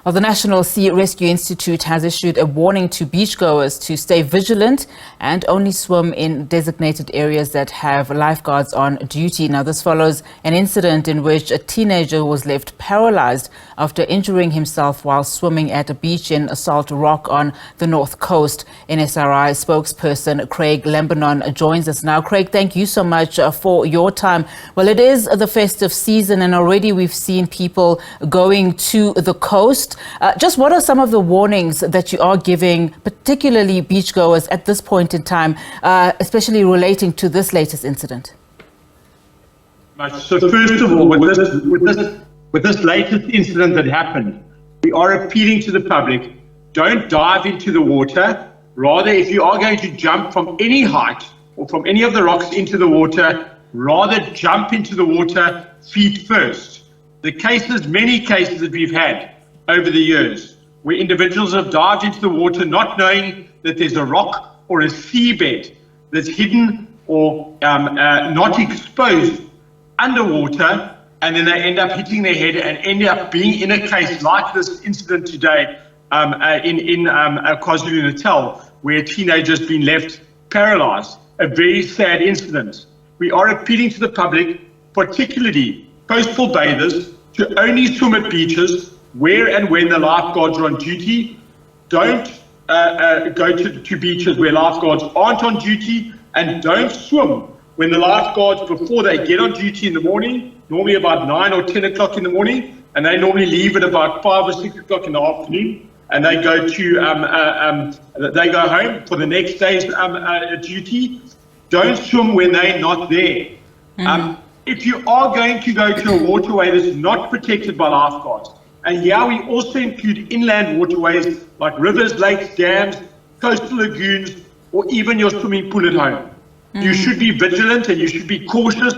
Well, the National Sea Rescue Institute has issued a warning to beachgoers to stay vigilant and only swim in designated areas that have lifeguards on duty. Now, this follows an incident in which a teenager was left paralyzed after injuring himself while swimming at a beach in Salt Rock on the north coast. NSRI spokesperson Craig Lambinon joins us now. Craig, thank you so much for your time. Well, it is the festive season and already we've seen people going to the coast. Just what are some of the warnings that you are giving, particularly beachgoers at this point in time, especially relating to this latest incident? So first of all, with this latest incident that happened, we are appealing to the public, don't dive into the water. Rather, if you are going to jump from any height or from any of the rocks into the water, rather jump into the water feet first. Many cases that we've had over the years where individuals have dived into the water not knowing that there's a rock or a seabed that's hidden or not exposed underwater, and then they end up hitting their head and end up being in a case like this incident today in KwaZulu-Natal, where a teenager has been left paralyzed. A very sad incident. We are appealing to the public, particularly coastal bathers, to only swim at beaches where and when the lifeguards are on duty. Don't go to beaches where lifeguards aren't on duty, and don't swim when the lifeguards, before they get on duty in the morning, normally about 9 or 10 o'clock in the morning, and they normally leave at about 5 or 6 o'clock in the afternoon, and they go home for the next day's duty. Don't swim when they're not there. If you are going to go to a waterway that's not protected by lifeguards, and here we also include inland waterways like rivers, lakes, dams, coastal lagoons, or even your swimming pool at home. You should be vigilant and you should be cautious.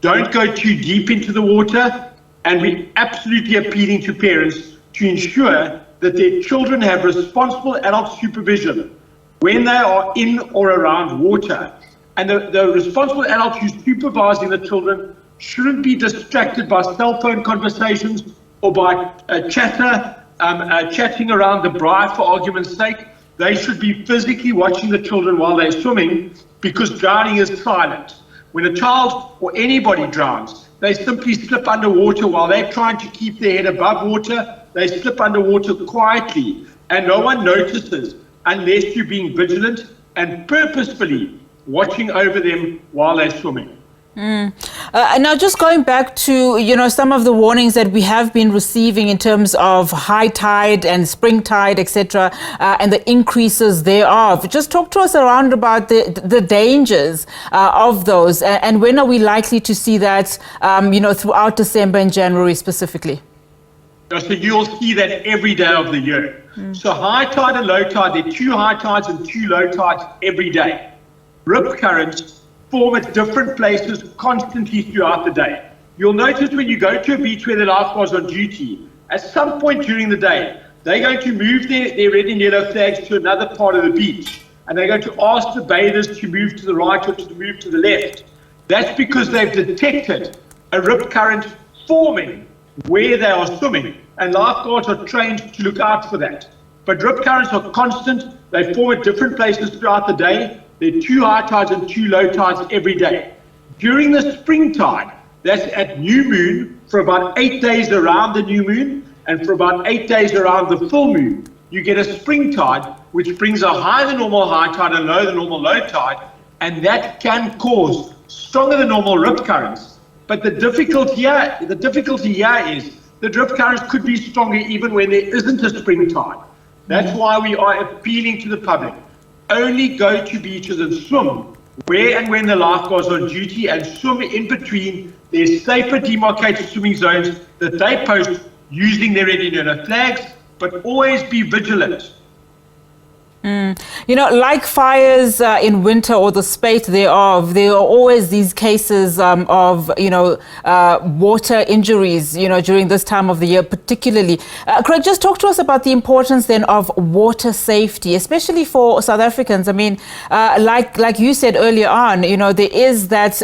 Don't go too deep into the water, and we're absolutely appealing to parents to ensure that their children have responsible adult supervision when they are in or around water. And the responsible adult who's supervising the children shouldn't be distracted by cell phone conversations or by chatting around the braai, for argument's sake. They should be physically watching the children while they're swimming, because drowning is silent. When a child or anybody drowns, they simply slip underwater while they're trying to keep their head above water. They slip underwater quietly, and no one notices unless you're being vigilant and purposefully watching over them while they're swimming. Now, just going back to, some of the warnings that we have been receiving in terms of high tide and spring tide, etc., and the increases thereof. Just talk to us around about the dangers of those, and when are we likely to see that, throughout December and January specifically? So you'll see that every day of the year. So high tide and low tide, there are 2 high tides and 2 low tides every day. Rip currents form at different places constantly throughout the day. You'll notice when you go to a beach where the lifeguards are on duty, at some point during the day, they're going to move their red and yellow flags to another part of the beach, and they're going to ask the bathers to move to the right or to move to the left. That's because they've detected a rip current forming where they are swimming, and lifeguards are trained to look out for that. But rip currents are constant. They form at different places throughout the day. There are 2 high tides and 2 low tides every day. During the spring tide, that's at new moon, for about 8 days around the new moon, and for about 8 days around the full moon, you get a spring tide, which brings a higher than normal high tide and lower than normal low tide, and that can cause stronger than normal rip currents. But the difficulty here is that rip currents could be stronger even when there isn't a spring tide. That's why we are appealing to the public. Only go to beaches and swim where and when the lifeguards are on duty, and swim in between their safer demarcated swimming zones that they post using their red and yellow flags, but always be vigilant. Like fires in winter or the spate thereof, there are always these cases of, water injuries, during this time of the year particularly. Craig, just talk to us about the importance then of water safety, especially for South Africans. I mean, like you said earlier on, there is that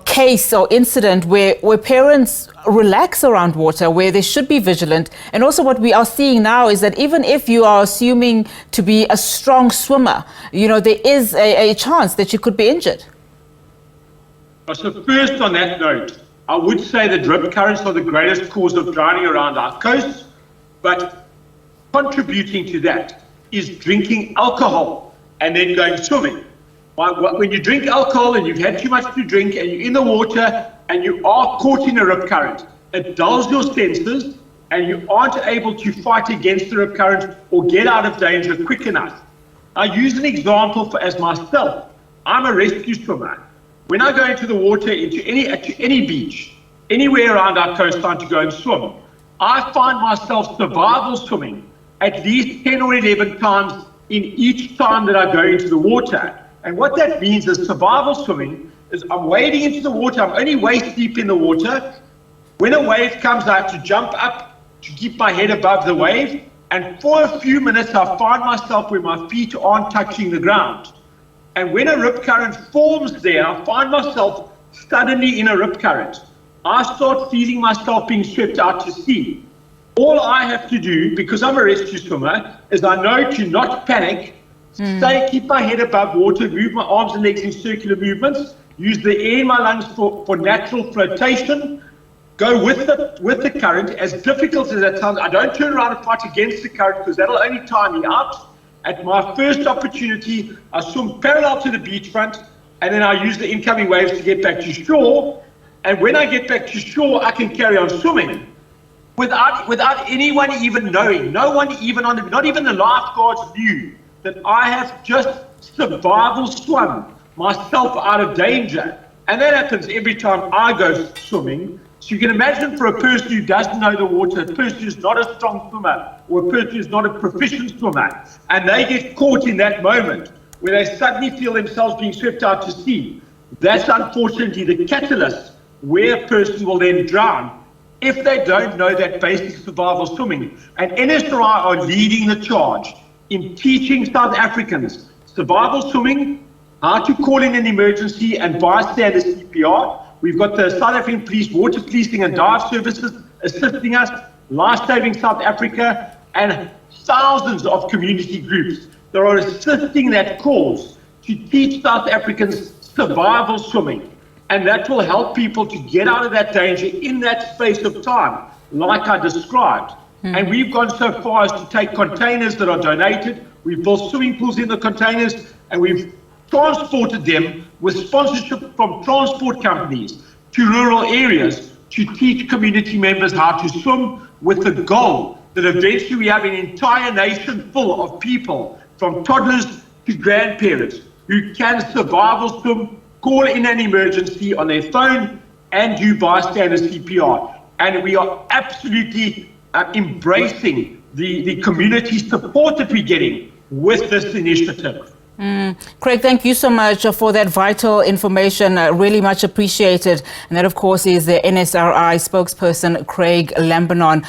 case or incident where parents relax around water, where they should be vigilant. And also what we are seeing now is that even if you are assuming to be a strong swimmer, there is a chance that you could be injured. So first on that note, I would say that rip currents are the greatest cause of drowning around our coasts, but contributing to that is drinking alcohol and then going swimming. When you drink alcohol and you've had too much to drink and you're in the water and you are caught in a rip current, it dulls your senses and you aren't able to fight against the rip current or get out of danger quick enough. I use an example as myself. I'm a rescue swimmer. When I go into the water, into any beach, anywhere around our coastline to go and swim, I find myself survival swimming at least 10 or 11 times in each time that I go into the water. And what that means is survival swimming is I'm wading into the water, I'm only waist deep in the water. When a wave comes, I have to jump up to keep my head above the wave. And for a few minutes, I find myself where my feet aren't touching the ground. And when a rip current forms there, I find myself suddenly in a rip current. I start feeling myself being swept out to sea. All I have to do, because I'm a rescue swimmer, is I know to not panic, keep my head above water, move my arms and legs in circular movements, use the air in my lungs for natural flotation, go with the current. As difficult as that sounds, I don't turn around and fight against the current because that'll only tire me out. At my first opportunity, I swim parallel to the beachfront, and then I use the incoming waves to get back to shore. And when I get back to shore, I can carry on swimming without anyone even knowing. No one even not even the lifeguards knew that I have just survival swum myself out of danger. And that happens every time I go swimming. So you can imagine for a person who doesn't know the water, a person who's not a strong swimmer, or a person who's not a proficient swimmer, and they get caught in that moment where they suddenly feel themselves being swept out to sea. That's unfortunately the catalyst where a person will then drown if they don't know that basic survival swimming. And NSRI are leading the charge in teaching South Africans survival swimming, how to call in an emergency and bystander CPR. We've got the South African Police Water Policing and Dive Services assisting us, Life Saving South Africa, and thousands of community groups that are assisting that cause to teach South Africans survival swimming. And that will help people to get out of that danger in that space of time, like I described. And we've gone so far as to take containers that are donated. We've built swimming pools in the containers, and we've transported them with sponsorship from transport companies to rural areas to teach community members how to swim, with the goal that eventually we have an entire nation full of people, from toddlers to grandparents, who can survival swim, call in an emergency on their phone, and do bystander CPR. And we are absolutely embracing the community support that we're getting with this initiative. Craig, thank you so much for that vital information. Really much appreciated. And that, of course, is the NSRI spokesperson, Craig Lambinon.